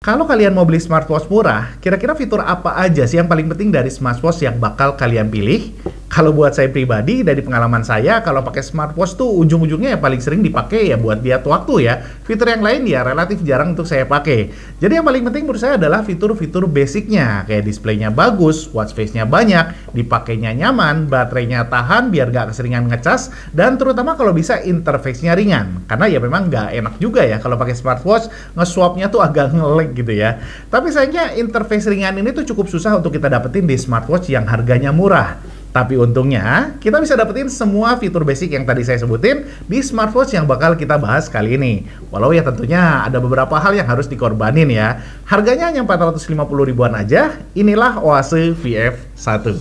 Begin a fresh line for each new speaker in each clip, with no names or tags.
Kalau kalian mau beli smartwatch murah, kira-kira fitur apa aja sih yang paling penting dari smartwatch yang bakal kalian pilih? Kalau buat saya pribadi, dari pengalaman saya, kalau pakai smartwatch tuh ujung-ujungnya ya paling sering dipakai ya buat lihat waktu ya. Fitur yang lain ya relatif jarang untuk saya pakai. Jadi yang paling penting menurut saya adalah fitur-fitur basicnya, kayak displaynya bagus, watch face-nya banyak, dipakainya nyaman, baterainya tahan biar nggak keseringan ngecas, dan terutama kalau bisa interface-nya ringan. Karena ya memang nggak enak juga ya kalau pakai smartwatch, nge-swap-nya tuh agak nge-lag gitu ya. Tapi sayangnya interface ringan ini tuh cukup susah untuk kita dapetin di smartwatch yang harganya murah. Tapi untungnya, kita bisa dapetin semua fitur basic yang tadi saya sebutin di smartwatch yang bakal kita bahas kali ini. Walau ya tentunya ada beberapa hal yang harus dikorbanin ya. Harganya hanya 450 ribuan aja, inilah Oase VF1.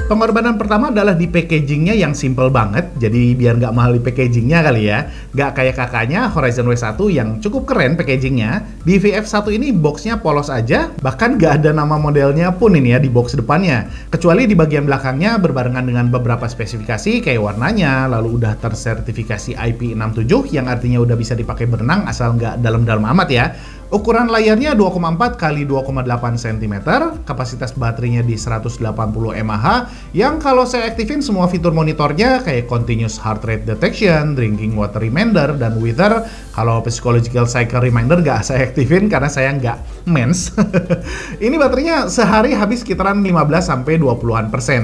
Pengorbanan pertama adalah di packagingnya yang simple banget, jadi biar nggak mahal di packagingnya kali ya. Nggak kayak kakaknya Horizon W1 yang cukup keren packagingnya. Di VF1 ini boxnya polos aja, bahkan nggak ada nama modelnya pun ini ya di box depannya. Kecuali di bagian belakangnya berbarengan dengan beberapa spesifikasi kayak warnanya, lalu udah tersertifikasi IP67 yang artinya udah bisa dipakai berenang asal nggak dalam-dalam amat ya. Ukuran layarnya 2,4 x 2,8 cm, kapasitas baterainya di 180 mAh, yang kalau saya aktifin semua fitur monitornya kayak continuous heart rate detection, drinking water reminder, dan wither. Kalau psychological cycle reminder nggak saya aktifin karena saya nggak mens. Ini baterainya sehari habis sekitaran 15-20%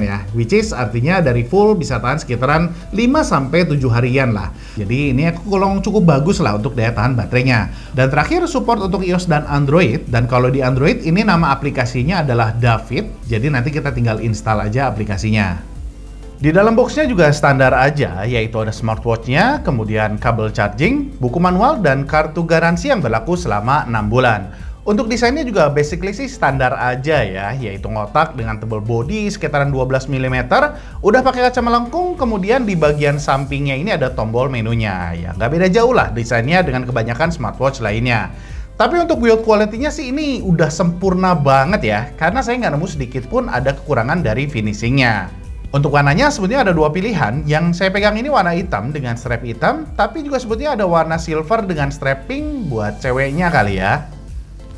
ya, which is artinya dari full bisa tahan sekitaran 5-7 harian lah. Jadi ini aku golong cukup bagus lah untuk daya tahan baterainya. Dan terakhir support untuk iOS dan Android, dan kalau di Android ini nama aplikasinya adalah David, jadi nanti kita tinggal install aja aplikasinya. Di dalam boxnya juga standar aja, yaitu ada smartwatch-nya, kemudian kabel charging, buku manual, dan kartu garansi yang berlaku selama 6 bulan. Untuk desainnya juga basically sih standar aja ya, yaitu ngotak dengan tebal body sekitaran 12 mm, udah pakai kaca melengkung, kemudian di bagian sampingnya ini ada tombol menunya. Ya nggak beda jauh lah desainnya dengan kebanyakan smartwatch lainnya. Tapi untuk build quality-nya sih ini udah sempurna banget ya, karena saya nggak nemu sedikit pun ada kekurangan dari finishingnya. Untuk warnanya sebetulnya ada dua pilihan, yang saya pegang ini warna hitam dengan strap hitam, tapi juga sebetulnya ada warna silver dengan strap pink buat ceweknya kali ya.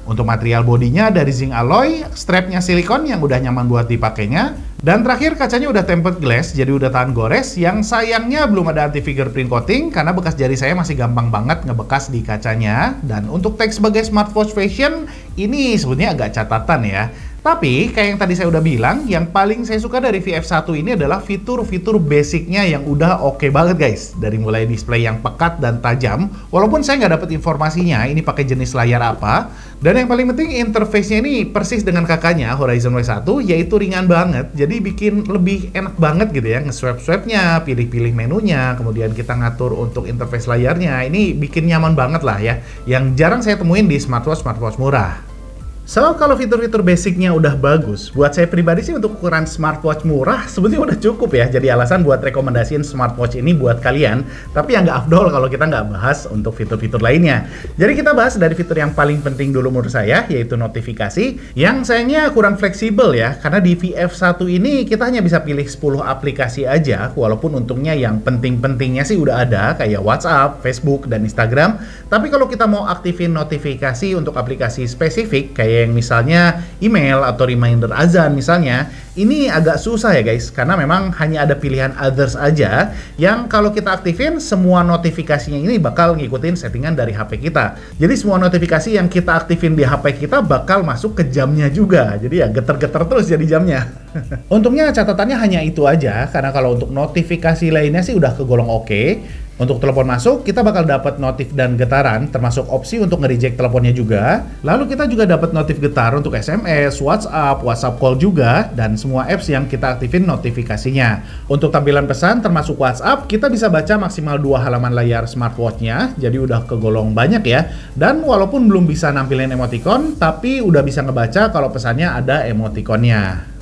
Untuk material bodinya dari zinc alloy, strapnya silikon yang udah nyaman buat dipakainya, dan terakhir kacanya udah tempered glass, jadi udah tahan gores, yang sayangnya belum ada anti fingerprint coating, karena bekas jari saya masih gampang banget ngebekas di kacanya. Dan untuk tag sebagai smartwatch fashion, ini sebetulnya agak catatan ya. Tapi, kayak yang tadi saya udah bilang, yang paling saya suka dari VF1 ini adalah fitur-fitur basicnya yang udah oke banget guys. Dari mulai display yang pekat dan tajam, walaupun saya nggak dapet informasinya ini pakai jenis layar apa. Dan yang paling penting interface-nya ini persis dengan kakaknya Horizon W1, yaitu ringan banget. Jadi bikin lebih enak banget gitu ya, nge-swap-swapnya, pilih-pilih menunya, kemudian kita ngatur untuk interface layarnya. Ini bikin nyaman banget lah ya, yang jarang saya temuin di smartwatch murah. So, kalau fitur-fitur basicnya udah bagus, buat saya pribadi sih untuk ukuran smartwatch murah sebetulnya udah cukup ya. Jadi alasan buat rekomendasiin smartwatch ini buat kalian. Tapi yang nggak afdol kalau kita nggak bahas untuk fitur-fitur lainnya. Jadi kita bahas dari fitur yang paling penting dulu menurut saya, yaitu notifikasi. Yang sayangnya kurang fleksibel ya, karena di VF1 ini kita hanya bisa pilih 10 aplikasi aja. Walaupun untungnya yang penting-pentingnya sih udah ada, kayak WhatsApp, Facebook, dan Instagram. Tapi kalau kita mau aktifin notifikasi untuk aplikasi spesifik, kayak yang misalnya email atau reminder azan misalnya, ini agak susah ya guys, karena memang hanya ada pilihan others aja yang kalau kita aktifin semua notifikasinya ini bakal ngikutin settingan dari HP kita. Jadi semua notifikasi yang kita aktifin di HP kita bakal masuk ke jamnya juga, jadi ya geter-geter terus jadi jamnya. Untungnya catatannya hanya itu aja, karena kalau untuk notifikasi lainnya sih udah kegolong oke. Untuk telepon masuk, kita bakal dapat notif dan getaran, termasuk opsi untuk nge-reject teleponnya juga. Lalu kita juga dapat notif getar untuk SMS, WhatsApp, WhatsApp call juga, dan semua apps yang kita aktifin notifikasinya. Untuk tampilan pesan termasuk WhatsApp, kita bisa baca maksimal 2 halaman layar smartwatch-nya, jadi udah kegolong banyak ya. Dan walaupun belum bisa nampilin emoticon, tapi udah bisa ngebaca kalau pesannya ada emoticonnya.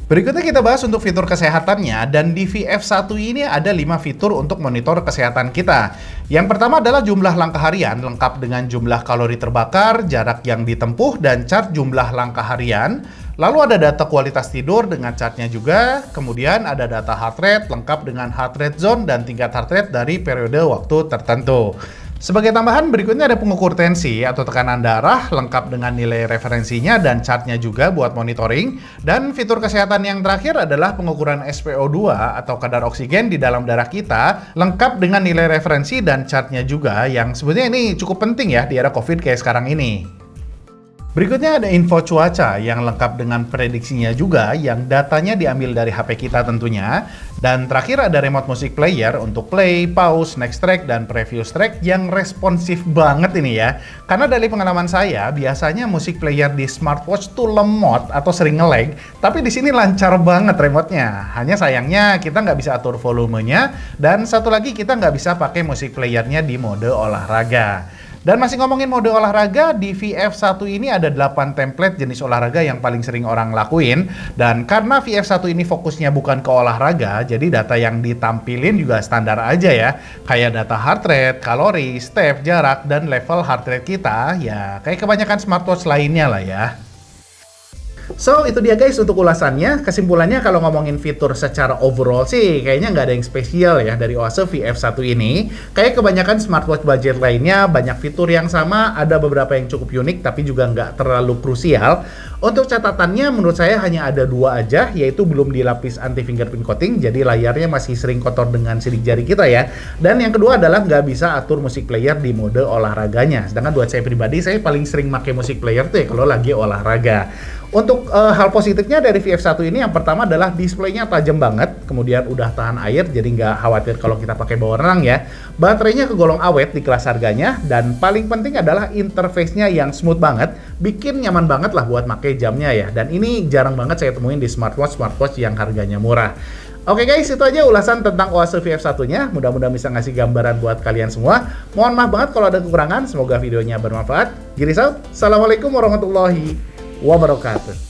Berikutnya kita bahas untuk fitur kesehatannya, dan di VF1 ini ada 5 fitur untuk monitor kesehatan kita. Yang pertama adalah jumlah langkah harian, lengkap dengan jumlah kalori terbakar, jarak yang ditempuh, dan chart jumlah langkah harian. Lalu ada data kualitas tidur dengan chartnya juga, kemudian ada data heart rate lengkap dengan heart rate zone dan tingkat heart rate dari periode waktu tertentu. Sebagai tambahan, berikutnya ada pengukur tensi atau tekanan darah, lengkap dengan nilai referensinya dan chartnya juga buat monitoring. Dan fitur kesehatan yang terakhir adalah pengukuran SpO2 atau kadar oksigen di dalam darah kita, lengkap dengan nilai referensi dan chartnya juga, yang sebetulnya ini cukup penting ya di era COVID kayak sekarang ini. Berikutnya ada info cuaca yang lengkap dengan prediksinya juga, yang datanya diambil dari HP kita tentunya. Dan terakhir ada remote music player untuk play, pause, next track, dan previous track yang responsif banget ini ya. Karena dari pengalaman saya, biasanya music player di smartwatch tuh lemot atau sering nge-lag, tapi di sini lancar banget remote-nya. Hanya sayangnya kita nggak bisa atur volumenya, dan satu lagi kita nggak bisa pakai music playernya di mode olahraga. Dan masih ngomongin mode olahraga, di VF1 ini ada 8 template jenis olahraga yang paling sering orang lakuin. Dan karena VF1 ini fokusnya bukan ke olahraga, jadi data yang ditampilin juga standar aja ya. Kayak data heart rate, kalori, step, jarak, dan level heart rate kita, ya kayak kebanyakan smartwatch lainnya lah ya. So, itu dia guys untuk ulasannya. Kesimpulannya kalau ngomongin fitur secara overall sih, kayaknya nggak ada yang spesial ya dari Oase VF1 ini. Kayak kebanyakan smartwatch budget lainnya, banyak fitur yang sama, ada beberapa yang cukup unik, tapi juga nggak terlalu krusial. Untuk catatannya, menurut saya hanya ada 2 aja, yaitu belum dilapis anti-fingerprint coating, jadi layarnya masih sering kotor dengan sidik jari kita ya. Dan yang kedua adalah nggak bisa atur musik player di mode olahraganya. Sedangkan buat saya pribadi, saya paling sering pakai musik player tuh ya kalau lagi olahraga. Untuk hal positifnya dari VF1 ini, yang pertama adalah displaynya tajam banget, kemudian udah tahan air, jadi nggak khawatir kalau kita pakai bawa renang ya. Baterainya kegolong awet di kelas harganya, dan paling penting adalah interface-nya yang smooth banget, bikin nyaman banget lah buat pakai jamnya ya. Dan ini jarang banget saya temuin di smartwatch yang harganya murah. Oke guys, itu aja ulasan tentang Oase VF1-nya. Mudah-mudahan bisa ngasih gambaran buat kalian semua. Mohon maaf banget kalau ada kekurangan, semoga videonya bermanfaat. Giris out, Assalamualaikum warahmatullahi wabarakatuh.